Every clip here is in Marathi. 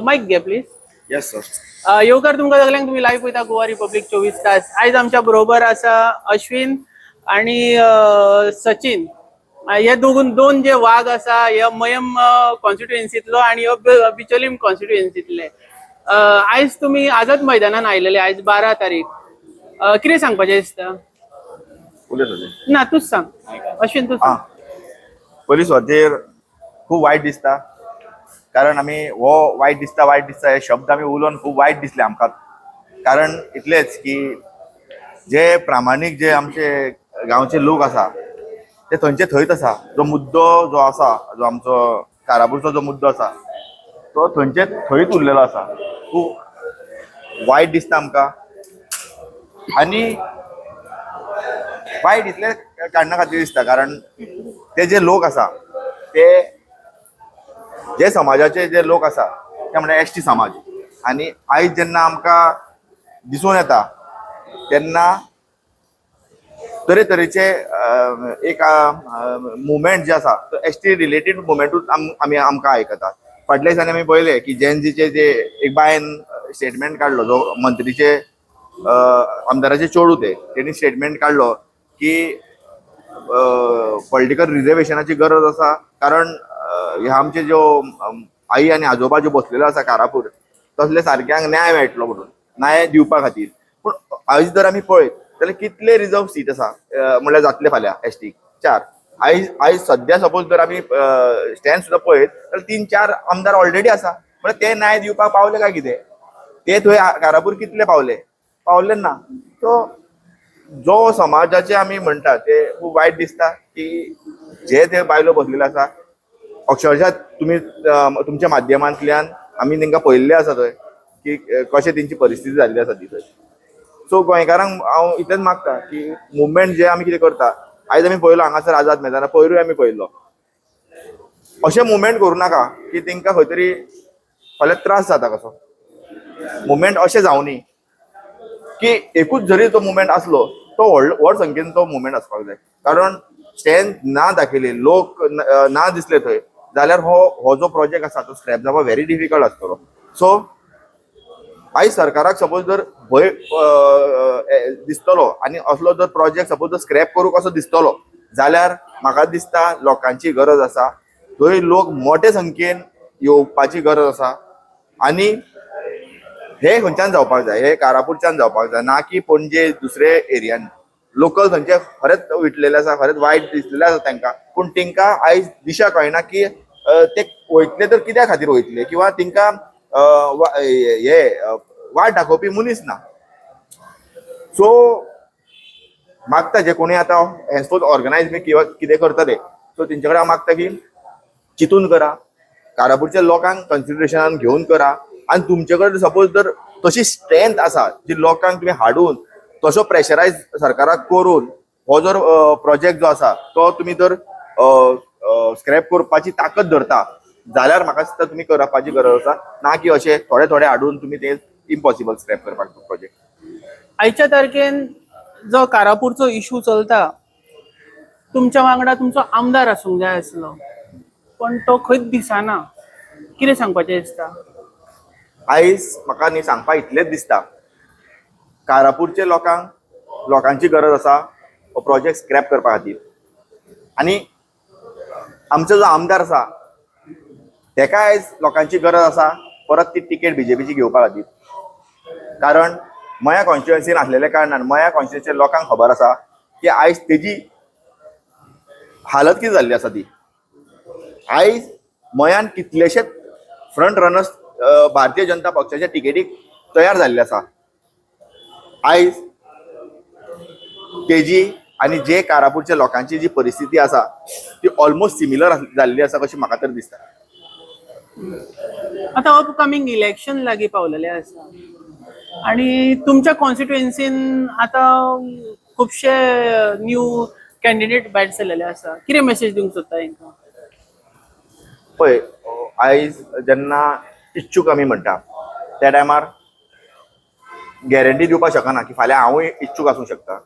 माईक घ्या प्लीज. Yes sir. येवकार तुमकां सगल्यांक तुम्ही लाईव्ह पळयता गोवा रिपब्लीक 24 तास. आयज आमच्या बरोबर आसा अश्विन आणि सचिन. हे दोन जे वाघ आसा हे मयम कॉन्स्टिट्युएन्सीतलो आणि बिचोलीम कॉन्स्टिट्युएन्सीतले. आयज तुम्ही आझाद मैदानान आयलेले, आयज 12 तारीख. कितें सांगपाचें दिसता? ना तूच सांग अश्विन, तूच सांग. पोलीस खातीर खूप वायट दिसता, कारण आमी हो वायट दिसता हे शब्द आमी उलोवन खूप वायट दिसले आमकां. कारण इतलेच की जे प्रामाणीक जे आमचे गांवचे लोक आसा ते थंयचे थंयच आसा. जो मुद्दो जो आसा, जो आमचो कारापूरचो जो मुद्दो आसा तो थंयचे थंयच उरलेलो आसा. खूब वायट दिसता आमकां. आनी वायट इतले काडणा खातीर दिसता कारण ते जे लोक आसा ते जे समाजाचे जे लोक आसा ते म्हणजे एसटी समाज. आनी आयज जेन्ना आमकां दिसून येता तेन्ना तरेतरेचे एक मुवमेंट जे आसा तो एसटी रिलेटेड मुवमेंटूच आमकां आयकतात. फाटल्या दिसांनी आमी पळयले की जेनजीचे जे एक बायन स्टेटमेंट काडलो, जो मंत्रीचे आमदाराचे चेडूं तेणी स्टेटमेंट काडलो की पॉलिटिकल रिजर्वेशनाची गरज आसा, कारण ह्या आमचे ज्यो आई आनी आजोबा ज्यो बसलेल्यो आसा कारापूर तसले सारक्यांक न्याय मेळटलो म्हणून, न्याय दिवपा खातीर. पूण आयज जर आमी पळयत जाल्यार कितले रिजर्व सीट आसा, म्हणल्यार जातले फाल्यां एसटीक 4. आयज सध्या सपोज जर आमी स्टँड सुद्दां पळयत जाल्यार 3-4 आमदार ऑलरेडी आसा. म्हळ्यार ते न्याय दिवपाक पावले काय कितें? ते थंय कारापूर कितले पावले ना. सो जो समाजाचे आमी म्हणटा ते खूब वायट दिसता की जे ते बायलो बसलेले आसा, अक्षरशः तुम्ही तुमच्या माध्यमांतल्यान आमी तांकां पळयल्ले आसा थंय की कशें तेंची परिस्थिती जाल्ली आसा ती थंय. सो गोंयकारांक हांव इतलेंच मागता की मुवमेंट जे आमी कितें करता, आयज आमी पळयलो हांगासर आझाद मैदानार, पयरूय आमी पळयलो, अशें मुवमेंट करूं नाका की तांकां खंय तरी फाल्यां त्रास जाता कसो. मुवमेंट अशें जावनी की एकूच जरी तो मुवमेंट आसलो तो व्हड संख्येन तो मुवमेंट आसपाक जाय. कारण स्ट्रेंथ ना दाखयले, लोक ना दिसले थंय जाल्यार हो जो प्रोजेक्ट आसा तो स्क्रॅप जावपाक व्हेरी डिफिकल्ट आसतलो. सो आयज सरकाराक सपोज जर भंय दिसतलो आनी असलो जर प्रोजेक्ट सपोज जर स्क्रॅप करूंक असो दिसतलो जाल्यार म्हाका दिसता लोकांची गरज आसा, थंय लोक मोठे संख्येन येवपाची गरज आसा. आनी हे खंयच्यान जावपाक जाय, हे कारापूरच्यान जावपाक जाय, ना की पणजे दुसरे एरियान. लोकल थंयचे खरेंच विटलेले आसा, खरेंच वायट दिसलेले आसा तांकां. पूण तांकां आयज दिशा कळना की ते वयतले तर कित्या खातीर वयतले, किंवा तांकां हे वाट दाखोवपी मनीस ना. सो मागता जे कोणी आतां हेन्सफोर्थ ऑर्गनायज बी किंवा कितें करतले, सो तेंचे कडेन हांव मागता की चिंतून करा, कारापूरच्या लोकांक कन्सिडरेशनान घेवन करा. आनी तुमचे कडेन सपोज जर तशी स्ट्रेंथ आसा जी लोकांक तुमी हाडून तसो प्रेशरायज सरकाराक करून हो जर प्रोजेक्ट जो आसा तो तुमी जर स्क्रॅप करपाची ताकद धरता जाल्यार म्हाका दिसता तुमी करपाची गरज आसा, ना की अशें थोडे थोडे हाडून तुमी ते इम्पॉसिबल स्क्रॅप करपाक तो प्रोजेक्ट. आयच्या तारखेन जो कारापूरचो इशू चलता, तुमच्या वांगडा तुमचो आमदार आसूंक जाय आसलो, पण तो खंयच दिसना. कितें सांगपाचें दिसता? आयज म्हाका न्ही सांगपाक इतलेंच दिसता, कारापूरच्या लोकांची गरज आसा हो प्रोजेक्ट स्क्रॅप करपा खातीर. आनी आमचो जो आमदार आसा तेका आयज लोकांची गरज आसा परत ती टिकेट बीजेपीची घेवपा खातीर. कारण मया कॉन्स्टिट्युएन्सीन आसलेल्या कारणान मया कॉन्स्टिट्युएन्सीच्या लोकांक खबर आसा की आयज तेजी हालत कितें जाल्ली आसा ती. आयज मयान कितलेशेच फ्रंट रनर्स भारतीय जनता पक्षाच्या टिकेटीक तयार जाल्ले आसा. आयज तेजी आनी जे कारापूरच्या लोकांची जी परिस्थिती आसा ती ऑलमोस्ट सिमिलर जाल्ली आसा कशी म्हाका तर दिसता. आता अपकमिंग इलेक्शन लागीं पावलेले आसा आणि तुमच्या कॉन्स्टिट्युएन्सीन आता खुबशे न्यू कॅन्डिडेट भायर सरलेले आसा. कितें मेसेज दिवंक सोदता तांकां? पळय, आयज जेन्ना इच्छूक आमी म्हणटा त्या टायमार गॅरंटी दिवपाक शकना की फाल्यां हांवूय इच्छूक आसूंक शकता.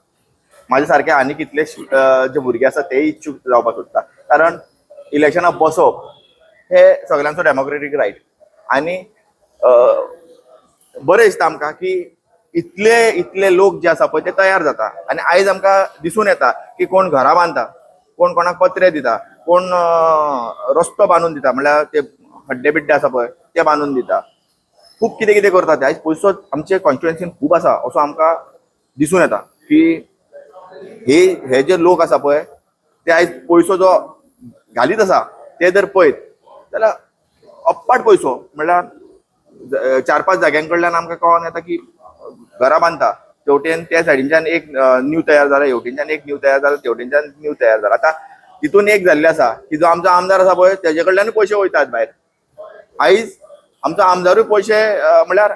माझे सारखे आनी कितलेच जे भुरगे आसा तेय इच्छूक जावपाक सोदता. कारण इलेक्शनाक बसप हे सगळ्यांचो डेमोक्रेटीक रायट. आनी बरें दिसता आमकां की इतले लोक जे आसा पळय ते तयार जाता आनी आयज आमकां दिसून येता की कोण घरां बांदता, कोण कोणाक पत्रे दिता, कोण रस्तो बांदून दिता, म्हणल्यार ते खड्डे बिड्डे आसा पळय ते बांदून दिता, खूब कितें कितें करता ते. आयज पयसो आमचे कॉन्स्टिट्युएन्सीन खूब आसा असो आमकां दिसून येता की हे जे लोक आसा पळय ते आयज पयसो जो घालीत आसा ते जर पळयत जाल्यार अप्पाट पयसो, म्हणल्यार 4-5 जाग्यांकडल्यान आमकां कळोन येता की घरां बांदता, तेवटेन त्या सायडींच्यान एक न्यू तयार जाला, हेवटेनच्यान एक न्यू तयार जाला, तेवटेनच्यान न्यू तयार जाला. आतां तितून एक जाल्लें आसा की जो आमचो आमदार आसा पळय तेजे कडल्यानूय पयशे वयतात भायर. आयज आमचो आमदारूय पयशे म्हणल्यार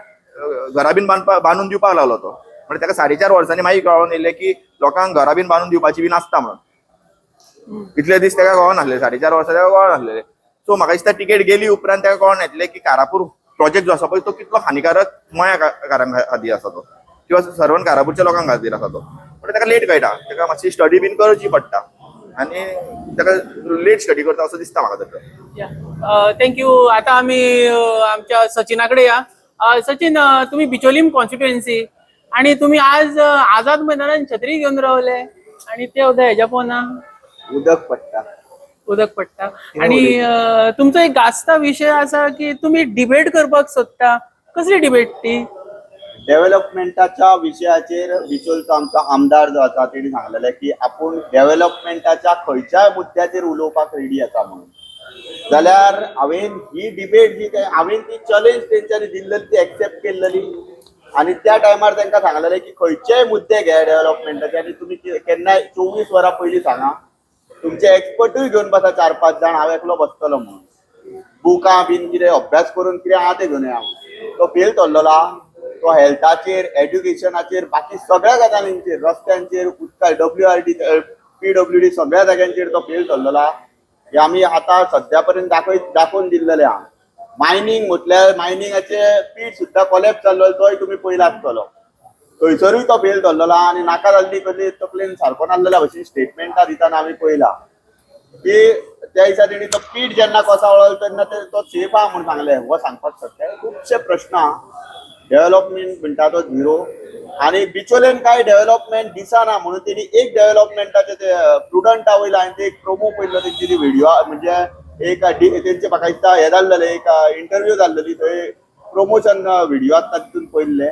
घरा बीन बांदून दिवपाक लागलो तो, म्हणजे ताका 4.5 वर्सांनी मागीर कळोन येयलें की लोकांक घरा बीन बांदून दिवपाची बीन आसता म्हणून. इतले दीस ताका कळोन नासलें, 4.5 वर्सां ताका कळोन नासलें. सो म्हाका दिसता टिकेट गेली उपरांत ताका कळोन येतलें की कारापूर प्रोजेक्ट जो आसा पळय तो कितलो हानिकारक मयाकारांक खातीर आसा तो, किंवा सर्वन कारापूरच्या लोकांक खातीर आसा तो. पण ताका लेट कळटा, ताका मातशी स्टडी बीन करची पडटा आनी ताका लेट स्टडी करता असो दिसता म्हाका तर. थँक्यू. आता आम्ही आमच्या सचिनाकडे या. सचिन, तुम्ही बिचोलीम कॉन्स्टिट्युएन्सी आणि तुम्ही आज आझाद मैदानात छत्री घेऊन रावले आणि ते उद्या हेज्या पोना उदक पडटा आणि तुमचो एक गाजता विषय असा की तुम्ही डिबेट करपाक सोदता. कसली डिबेट ती? डेव्हलपमेंटाच्या विशयाचेर बिचोलचो आमचो आमदार जो आसा तेणी सांगलेले की आपूण डेव्हलपमेंटाच्या खंयच्याय मुद्द्याचेर उलोवपाक रेडी आसा म्हणून. जाल्यार हांवेन ही डिबेट जी हांवेन ती चॅलेंज तेंच्यांनी दिल्ली ती एक्सेप्ट केल्ली आनी त्या टायमार तांकां सांगलेलें की खंयचेय मुद्दे घे डेव्हलपमेंटाचे आनी तुमी केन्नाय 24 वरां पयलीं सांगा, तुमचे एक्सपर्टूय घेवन बसा 4-5 जाण, हांव एकलो बसतलो म्हणून. बुकां बीन कितें अभ्यास करून कितें आहा तें घेवन या. तो फेल थरलेलो आहा, तो हेल्थाचेर, एड्युकेशनाचेर, बाकी सगळ्या गजालींचेर, रस्त्यांचेर, उदका WRD, PWD सगळ्या जाग्यांचेर तो फेल थरलेलो आहा. हे आमी आतां सद्या पर्यंत दाखोवन दिल्लेले आहा. मायनींग म्हटल्यार मायनिंगाचे पीठ सुद्दां कोलॅप्स जाल्लो तोय तुमी पयला आसतलो, थंयसरूय तो फेल थरलेलो आहा आनी नाका जाल्ली कसली तकलेन सारको नासलेल्या भशेन स्टेटमेंटां दितना आमी पयला की त्या दिसा तेणी तो पीठ जेन्ना कोसळ्ळो तेन्ना तो सेफ आहा म्हणून सांगलें. हो सांगपाक सोदता खुबशे प्रश्न आहा. डेव्हलपमेंट म्हणटा तो झिरो आनी बिचोलेन कांय डेव्हलपमेंट दिसना म्हणून तेणी एक डेव्हलपमेंटाचे ते प्रुडंटा वयला हांवें एक प्रोमो पयल्लो तेंची ती व्हिडिओ, म्हणजे एक तेंचे म्हाका दिसता हे जाल्लेले एक इंटरव्यू जाल्लेली, थंय प्रमोशन व्हिडिओ आसता तितून पयल्ले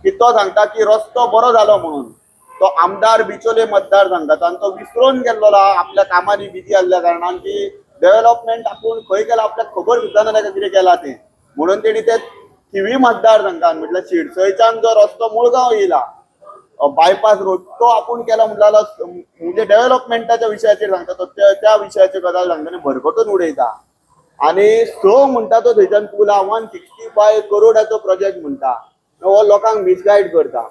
की तो सांगता की रस्तो बरो जालो म्हणून. तो आमदार बिचोले मतदारसंघाचो आनी तो विसरून गेल्लो आपल्या कामांनी बिजी आसल्या कारणान की डेव्हलपमेंट आपूण खंय केला आपल्याक खबर सुद्दां ना ताका कितें केला तें. म्हणून तेणी ते थिवी मतदारसंघान म्हटल्यार शिरसयच्यान जो रस्तो मुळगांव येयला बायपास रोड तो आपूण केला म्हणल्यार म्हणजे डेव्हलपमेंटाच्या विशयाचेर सांगता तो त्या विशयाची गजाल सांगता आनी भरकटून उडयता. आनी म्हणटा तो थंयच्यान पुला 165 करोडाचो प्रोजेक्ट म्हणटा, हो लोकांक मिसगायड करता.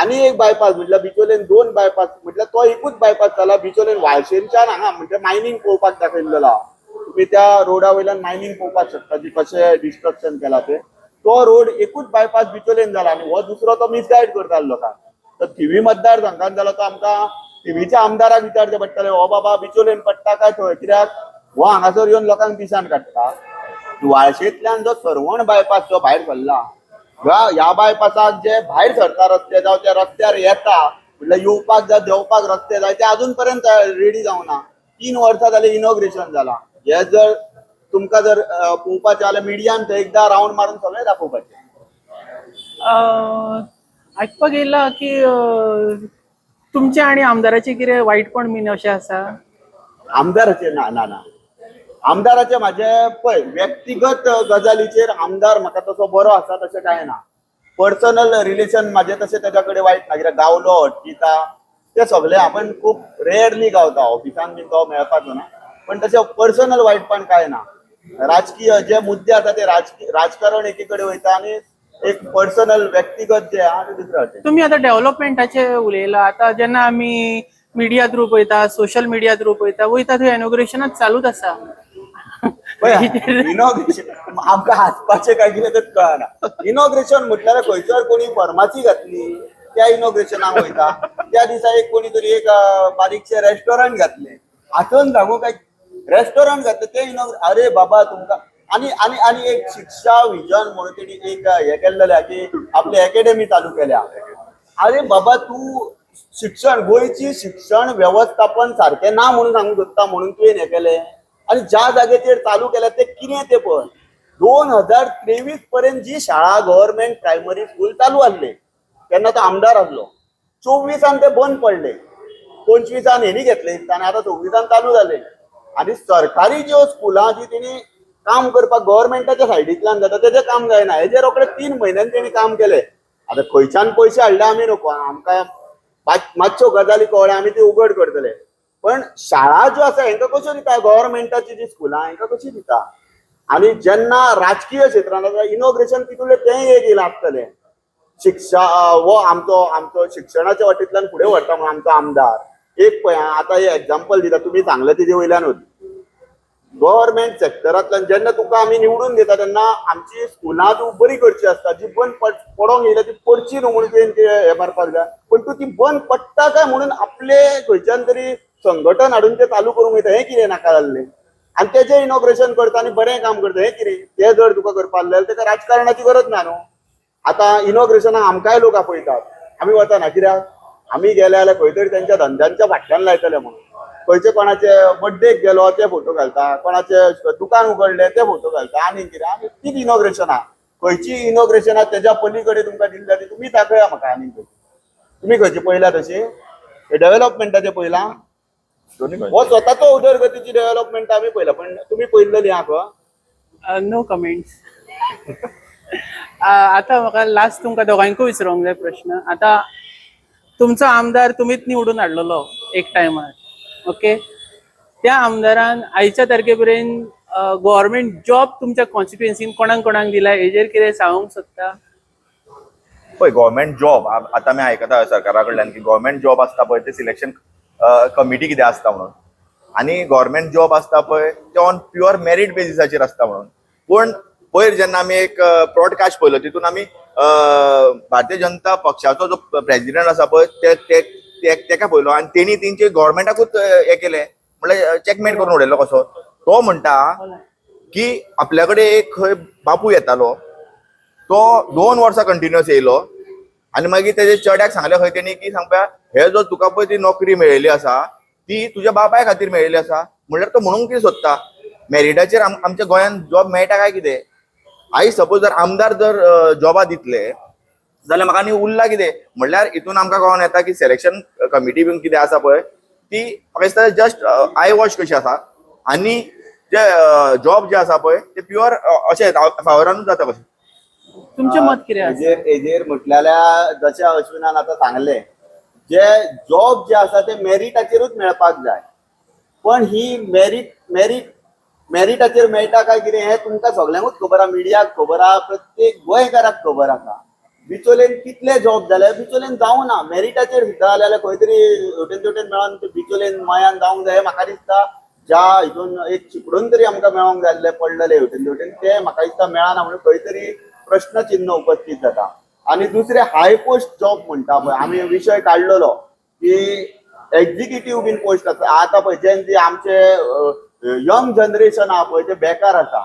आनी एक बायपास म्हटल्यार बिचोलेन 2 बायपास म्हटल्यार तो एकूच बायपास जाला. बिचोलेन वाळशेंच्यान हांगा म्हणजे मायनींग पळोवपाक दाखयल्लो आहा. तुम्ही त्या रोडा वयल्यान मायनींग पळोवपाक शकता की कशें डिस्ट्रक्शन केला ते. तो रोड एकूच बायपास बिचोलेन जाला आनी हो दुसरो तो मिसगायड करता लोकांक. तर थिवी मतदारसंघान जालो तो आमकां थिवीच्या आमदाराक विचारचें पडटलें, हो बाबा बिचोलेन पडटा काय थंय, कित्याक हो हांगासर येवन लोकांक पिसान काडटा. वाळशेंतल्यान जो सरवण बायपास जो भायर सरला, ह्या बायपासाक जे भायर सरता रस्ते जावं त्या रस्त्यार येता म्हटल्यार येवपाक जावं देंवपाक रस्ते जाय ते अजून पर्यंत रेडी जावना. 3 वर्सां जाली इनॉग्रेशन जाला. हे जर तुमकां जर पळोवपाचें जाल्यार मिडियान थंय एकदां रावंड मारून सगळें दाखोवपाचें. आयकपाक येयला की तुमचे आणि आमदाराचे कितें वायटपण बीन अशें आसा? आमदाराचे ना ना ना आमदाराचे म्हाजे पळय व्यक्तिगत गजालीचेर आमदार म्हाका तसो बरो आसा तशें कांय ना. पर्सनल रिलेशन म्हाजे तशें तेच्या कडेन वायट ना, कित्याक गावलो हटकिता ते सगळे आपण खूब रेअरली गावता, ऑफिसान बीन तो मेळपाचो ना. पण तशें पर्सनल वायटपण कांय ना. राजकीय जे मुद्दे आसा ते राजकारण एके कडेन वयता आनी एक पर्सनल व्यक्तिगत जे आहा ते दुसरे वाटेन. तुम्ही आता डेव्हलपमेंटाचे उलयला. आता जेन्ना आमी मिडिया थ्रू पळयता, सोशल मिडिया थ्रू पळयता, वयता थंय इनॉग्रेशनच चालूच आसा. इनॉग्रेशन आमकां हांसपाचें काय कितें तेच कळना. इनॉग्रेशन म्हटल्यार खंयसर कोणी फर्मासी घातली त्या इनॉग्रेशनाक वयता, त्या दिसा एक कोणी तरी एक बारीकशें रेस्टॉरंट घातलें, हातून सांगू काय रेस्टॉरंट घातले ते अरे बाबा तुमकां आणि आणि आणि एक शिक्षा विजन म्हणून तेणी एक हे केल्लें की आपली अकॅडमी चालू केल्या. अरे बाबा तू शिक्षण गोयची शिक्षण व्यवस्थापन सारखें ना म्हणून सांगू शकता म्हणून तुवें हें केलें आणि ज्या जागेचेर चालू केल्या ते कितें ते पळय. 2023 पर्यंत जी शाळा गव्हर्नमेंट प्रायमरी स्कूल चालू आसले तेन्ना तो आमदार आसलो. 24 ते बंद पडले, 25 हेणी घेतले आणि आता 26 चालू झाले. आणि सरकारी ज्यो स्कुलां जी तेणी काम करपाक गव्हर्नमेंटाच्या सायडींतल्यान जाता तेजें काम जायना. हेजे रोखडे 3 म्हयन्यान तेणी काम केले. आता खंयच्यान पयशे हाडले आमी नको, आमकां मातश्यो गजाली कळ्ळ्या आमी ती उघड करतले. पण शाळा ज्यो आसा हेंकां कश्यो दिता, गव्हर्नमेंटाची जी स्कुलां हेंकां कशी दिता. आणि जेन्ना राजकीय क्षेत्रांत इनॉग्रेशन तितूंतले तें एक येयला आसतलें. शिक्षा वो आमचो आमचो शिक्षणाच्या वाटेंतल्यान फुडें व्हरता म्हणून आमचो आमदार. एक पळय आतां हे एग्जाम्पल दिता, तुमी सांगलें तेजे वयल्यानूच गव्हर्नमेंट सेक्टरांतल्यान जेन्ना तुका आमी निवडून दिता तेन्ना आमची स्कुलां तूं बरी करची आसता. जी बंद पडोंक येयल्या ती पडची न्हू म्हणून तुवें हें मारपाक जाय. पण तूं ती बंद पडटा काय म्हणून आपले खंयच्यान तरी संघटन हाडून ते चालू करूंक वयता, हें कितें नाका जाल्लें. आणि तेजें इनॉग्रेशन करता आनी बरें काम करता, हें कितें. तें जर तुका करपा जाल्यार तेका राजकारणाची गरज ना न्हू. आतां इनॉग्रेशनाक आमकांय लोक आपयतात, आमी वचना कित्याक आमी गेले जाल्यार खंय तरी तेंच्या धंद्यांच्या फाटल्यान लायतले म्हणून. खंयचे कोणाचे बर्थडेक गेलो ते फोटो घालता, कोणाचे दुकान उगडले ते फोटो घालता, आनी कितें आनी तीच इनॉग्रेशनां. खंयची इनॉग्रेशनां तेज्या पलीकडे तुमकां दिल्ल्या ती तुमी दाखया म्हाका. आनी तुमी खंयची पयल्या तशी डेव्हलपमेंटाचे पयलां हो स्वताचो उदरगतीची डेव्हलपमेंट आमी पयला, पण तुमी पयलेली आहा नो कमेंट्स. आता म्हाका लास्ट तुमकां दोगांयकूय विचारूंक जाय प्रश्न. आता तुमचो आमदार तुमीच निवडून हाडलेलो एक टायमार, ओके. त्या आमदारान आयच्या तारखे पर्यंत गव्हर्नमेंट जॉब तुमच्या कॉन्स्टिट्युएन्सीन कोणाक कोणाक दिला हेजेर कितें सांगूंक सोदता? पळय गव्हर्नमेंट जॉब आतां आमी आयकता सरकारा कडल्यान की गव्हर्नमेंट जॉब आसता पळय ते सिलेक्शन कमिटी कितें आसता म्हणून. आनी गव्हर्नमेंट जॉब आसता पळय ते ऑन प्युअर मेरीट बेसिसाचेर आसता म्हणून. पण पयर जेन्ना आमी एक ब्रॉडकास्ट पळयलो तितून आमी भारतीय जनता पक्षाचो जो प्रेसिडेंट आसा पळय तेका पळयलो आनी तेणी तेंचे गव्हर्नमेंटाकूच हें केलें, म्हणल्यार चॅकमेट करून उडयलो कसो. तो म्हणटा की आपल्या कडेन एक खंय बापूय येतालो, तो 2 वर्सां कंटिन्युअस येयलो आनी मागीर तेजे चेड्याक सांगलें खंय तेणी की सांगपा हे जो तुका पळय ती नोकरी मेळयली आसा ती तुज्या बापाय खातीर मेळयली आसा. म्हणल्यार तो म्हणूंक कितें सोदता, मेरिटाचेर आमच्या गोंयांत जॉब मेळटा काय कितें. आयज सपोज जर आमदार जर जॉबा दितले जाल्यार म्हाका आनी उरला कितें. म्हणल्यार हितून आमकां कळोन येता की सिलेक्शन कमिटी बीन कितें आसा पळय ती म्हाका दिसता जस्ट आय वॉश कशी आसा. आनी जे जॉब जे आसा पळय ते प्युअर अशें फावरानूच जाता कशें. तुमचें मत कितें आसा? हेजेर म्हटल्यार जशें अश्विनान आतां सांगलें, जे जॉब जे आसा ते मेरिटाचेरूच मेळपाक जाय. पण ही मेरिटाचेर मेळटा काय कितें हें तुमकां सगळ्यांकूच खबर आहा, मिडियाक खबर आहा, प्रत्येक गोंयकाराक खबर आसा. बिचोलेन कितले जॉब जाले, बिचोलेन जावं ना. मेरिटाचेर सुद्दां जाल्यार खंय तरी हेवटेन तेवटेन मेळोन बिचोलेन मयान जावंक जाय. म्हाका दिसता ज्या हितून एक चिपडून तरी आमकां मेळोंक जाय आसलें पडलेले हेवटेन तेवटेन ते म्हाका दिसता मेळना म्हणून खंय तरी प्रश्नचिन्ह उपस्थित जाता. आणि दुसरे हाय पोस्ट जॉब म्हणटा पळय आमी विशय काडलेलो की एक्झिक्युटीव बीन पोस्ट आसा. आतां पळय जे आमचे यंग जनरेशन आहा पळय ते बेकार आसा.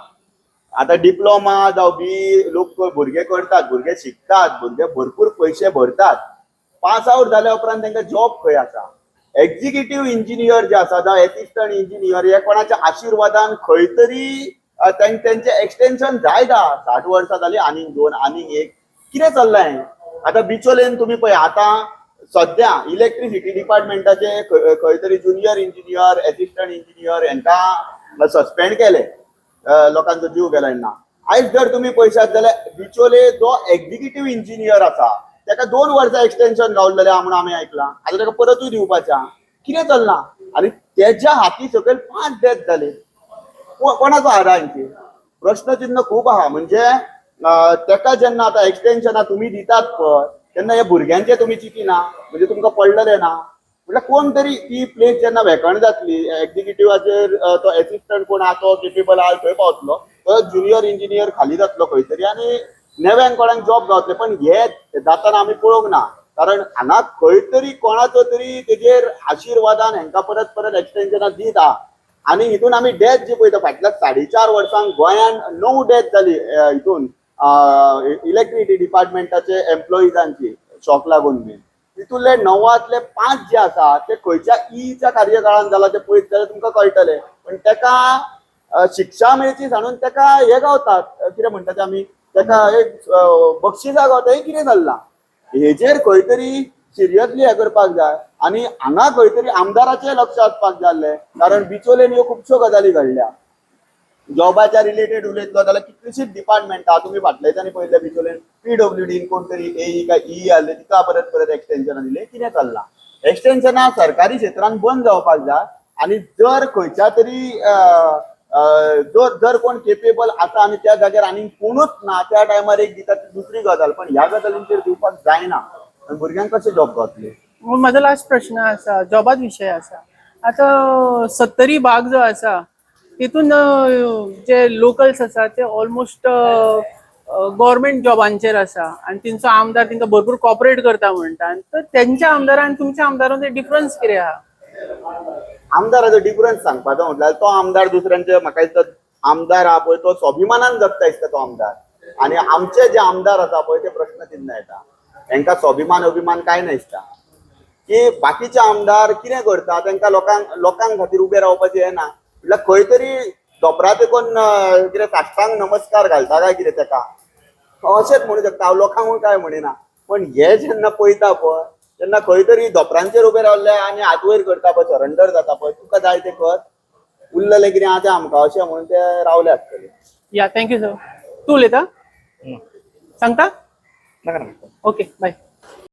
आतां डिप्लोमा जावं बी लोक भुरगे करतात, भुरगे शिकतात, भुरगे भरपूर पयशे भरतात. पास आउट जाल्या उपरांत तांकां जॉब खंय आसा. एक्झिक्युटीव इंजिनियर जे आसा जावं एसिस्टंट इंजिनियर हे कोणाच्या आशिर्वादान खंय तरी तेंचे एक्सटेन्शन जायता. 60 वर्सां जाली आनीक 2 आनीक 1 कितें चल्लां हें. आतां बिचोलेन तुमी पळय आतां सध्या इलेक्ट्रिसिटी डिपार्टमेंटाचे खंय तरी ज्युनियर इंजिनियर एसिस्टंट इंजिनियर हांकां सस्पेंड केले, लोकांचो जीव गेलो तेन्ना. आयज जर तुमी पळयशात जाल्यार बिचोले जो एक्झिक्युटीव इंजिनियर आसा ताका 2 वर्सां एक्सटेन्शन गावलेलें आहा म्हणून आमी आयकलां. आतां ताका परतूय दिवपाचें आहा. कितें चल्लां. आनी तेज्या हाती सकयल 5 डेथ जाले. कोणाचो आधार हांची. प्रश्नचिन्ह खूब आहा. म्हणजे ताका जेन्ना आतां एक्सटेन्शनां तुमी दितात पळय तेन्ना हे भुरग्यांचे तुमी चिंतिना, म्हणजे तुमकां पडलेले ना. म्हटल्यार कोण तरी ती प्लेस जेन्ना वेकण जातली एक्झिक्युटिव्हाचेर तो एसिस्टंट कोण आहा तो केपेबल आहा थंय पावतलो, तो ज्युनियर इंजिनियर खाली जातलो खंय तरी आनी नव्यान कोणाक जॉब गावतले. पण हे जाताना आमी पळोवंक ना. कारण हांगा खंय तरी कोणाचो तरी तेजेर आशिर्वादान हांकां परत परत एक्सटेन्शनां दीत आहा. आणि हितून आम्ही डेथ जी पळयता फाटल्या 4.5 वर्सांक गोंयान 9 डेथ जाली हितून इलेक्ट्रिसिटी डिपार्टमेंटाचे एम्प्लॉईजांची शॉक लागून बी तितूंतले 9तले 5 जे आसा ते खंयच्या ईच्या कार्यकाळान जाला ते पळयत जाल्यार तुमकां कळटले पण तेका शिक्षा मेळची सांगून तेका हे गावतात कितें म्हणटा ते आमी तेका एक बक्षिसां गावता हे कितें चल्लां हेजेर खंय तरी सिरियसली हे करपाक जाय आणि हांगा खंय तरी आमदाराचें लक्ष वचपाक जाय आसलें कारण बिचोलेन ह्यो खुबश्यो गजाली घडल्या जॉबाच्या रिलेटेड उलयतलो जाल्यार कितलीशीच डिपार्टमेंट आहा तुमी फाटल्या दिसांनी पळयल्या बिचोलेन PWD कोण तरी AE काय EE आसले तिका परत परत एक्सटेन्शनां दिले कितें चल्लां एक्सटेन्शनां सरकारी क्षेत्रांत बंद जावपाक जाय आणि जर खंयच्या तरी जर कोण केपेबल आसा आणि त्या जाग्यार आनी कोणूच ना त्या टायमार एक दिता ती दुसरी गजाल पण ह्या गजालींचेर दिवपाक जायना भुरग्यांक कशें जॉब गावतले माझा लास्ट प्रश्न आसा जॉबात विषय आसा आता 70 भाग जो आसा तितून जे लोकल्स आसा ते ऑलमोस्ट गव्हर्मेंट जॉबांचेर आसा आणि तेंचो आमदार तांकां भरपूर कॉपरेट करता म्हणटा तर त्यांच्या आमदारान आनी तुमच्या आमदारान डिफरन्स कितें आहा आमदाराचो डिफरन्स सांगपाचो म्हटल्यार तो आमदार दुसऱ्यांचे म्हाका दिसता आमदार आहा पळय तो स्वाभिमानान जगता दिसता तो आमदार आणि आमचे जे आमदार आसा पळय ते प्रश्न चिन्ह येता तांकां स्वाभिमान अभिमान काय ना दिसता की बाकीचे आमदार कितें करता तांकां लोकांक खातीर उबे रावपाचें हें ना म्हटल्यार खंय तरी धोपरा तेकोन कितें साश्टांग नमस्कार घालता काय कितें तेका अशेंच म्हणू शकता हांव लोकांकूय काय म्हणिना पण हे जेन्ना पळयता पळय तेन्ना खंय तरी धोपरांचेर उबे रावले आनी हात वयर करता पळय सरेंडर जाता पळय तुका जाय तें कर उरलेलें कितें आहा तें आमकां अशें म्हणून ते रावले आसतले या थँक्यू सर तूं उलयता सांगता ओके बाय